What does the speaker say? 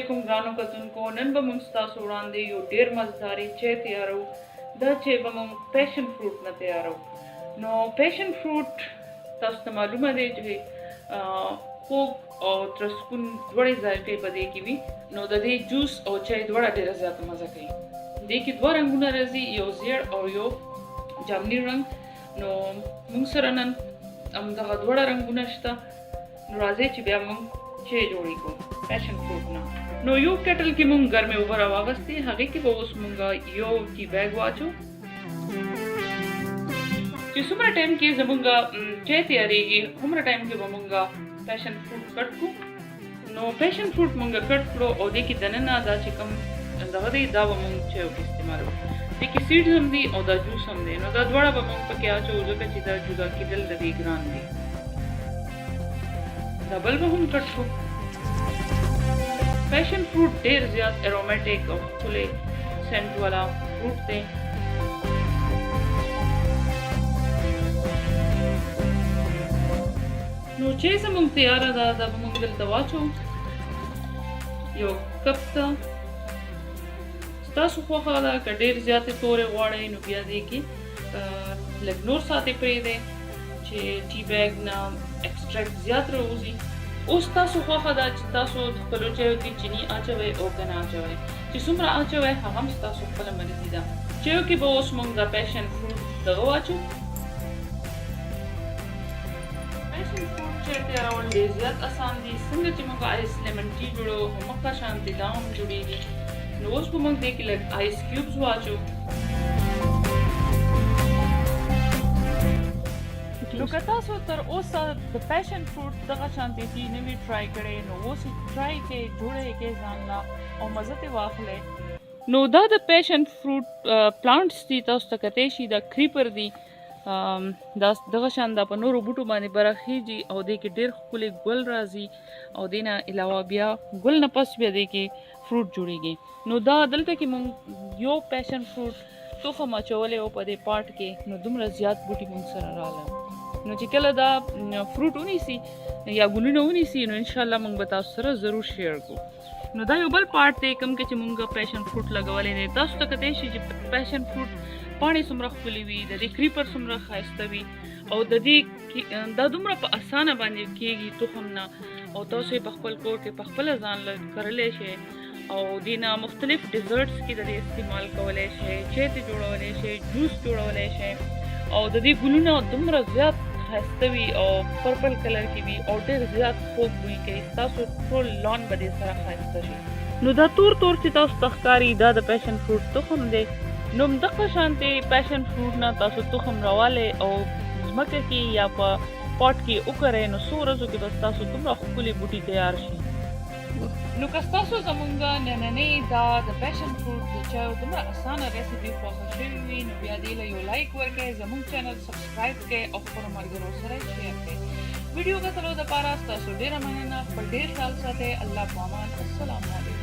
علیکم ګرانو کتونکو. نن به موږ ستاسو وړاندې یو ډېر مزداري چای تیارو. دا چای به موږ پیشن فروټ نه تیارو. نو پیشن فروټ تاسو ته معلومه دی چې خوږ او ترسکون دواړې ذایقې په دې کې وي. نو د دې جوس او چای دواړه ډېره زیاته مزه کوي. دې کې دوه رنګونه راځي، یو زیړ او یو جامني رنګ. نو موږ سره نن همدغه دواړه رنګونه شته. نو راځئ چې بیا موږ چای جوړی کو پیشن فروټ نه. نو یو کټل کې مونږ ګرمې اوبه راواغستې، هغې کې به اوس مونږ یو ټي بیګ واچو چې څومره ټایم کې زمونږ چای تیارېږي هومره ټایم کې به مونږ پیشن فروټ کټ کړو. نو پیشن فروټ مونږ کټ کړو او دې کې دننه دا چې کوم دغه دی دا به مونږ چایو کې استعمالوو. دې کې سیډز هم دي او دا جوس هم دی. نو دا دواړه به مونږ پکې اچوو ځکه چې دا جدا کېدل د دې ګران دي. دا بل به هم کټ کړو. پیشن فروټ ډېر زیات ارومیټک او ښکلی سینټ والا فروټ دی. نو چای زموږ تیاره ده، دا به موږ دلته واچوو یو کپ ته. ستاسو خوښه ده که ډېر زیاتې تورې غواړئ نو بیا دې کې لږ نور ساتې پرېږدئ چې ټي بیګ نه ایکسټریکټ زیات راوځي. اوس تاسو خوښه ده چې تاسو د خپلو چایو کې چینی اچوئ او که نه اچوئ. چې څومره اچوئ هغه هم ستاسو خپله مرضي ده. چایو کې به اوس موږ د پیشن فروټ دغه واچو. پیشن فروټ چای تیارول ډېر زیات اسان دي. څنګه چې موږ آیس لیمن ټي جوړوو همغه شانتې دا هم جوړېږي. نو اوس به موږ دې کې لږ آیس کیوبز واچو. نو که تاسو تر اوسه د پیشن فروټ دغه شانتې ټي نه وي ټرای کړی نو اوس یې ټرای کړئ، جوړه یې کړئ ځان له او مزه ترې واخلئ. نو دا د پیشن فروټ پلانټس دي، تاسو ته کتی شي دا کریپر دي. دا دغه شان دا په نورو بوټو باندې برخیږي او دې کې ډېر ښکلی ګل راځي او دې نه علاوه بیا ګل نه پس بیا دې کې فروټ جوړیږي. نو دا دلته کې مونږ یو پیشن فروټ تخم اچولی او په دې پاټ کې نو دومره زیات بوټي مونږ سره راغلل. نو چې کله دا فروټ ونیسي یا ګلونه ونیسي نو انشاءالله موږ به تاسو سره ضرور شیر کړو. نو دا یو بل پارټ دی کوم کې چې موږ پیشن فروټ لګولی دی. تاسو ته کتی شي چې پیشن فروټ پاڼې څومره ښکلي وي، د دې کریپر څومره ښایسته وي او د دې دا دومره په اسانه باندې کېږي تخم نه او تاسو یې په خپل کور کې په خپله ځان له کرلی شئ او دې نه مختلف ډیزرټس کې د دې استعمال کولی شئ، چای ته جوړولی شئ، جوس جوړولی شئ او د دې ګلونه دومره زیات ښایسته وي او پرپل کلر کې وي او ډېر زیات خوږ بوی کوي. ستاسو ټول لان به دې سره ښایسته شي. نو دا تور تور چې تاسو ته ښکاري دا د پیشن فروټ تخم دی. نو همدغه شانتې پیشن فروټ نه تاسو تخم راوالی او ځمکه کې یا په پاټ کې وکرئ نو څو ورځو کې به ستاسو دومره ښکلي بوټي تیار شي. نو که ستاسو زموږ نننۍ دا د پیشن فروټ د چایو دومره اسانه ریسیپي خوښه شوې وي نو بیا دې له یو لایک ورکړئ، زموږ چینل سبسکرایب کړئ او خپلو ملګرو سره شیر کړئ. ویډیو کتلو دپاره ستاسو ډېره مننه. خپل ډېر خیال ساتئ. الله په امان. السلام علیکم.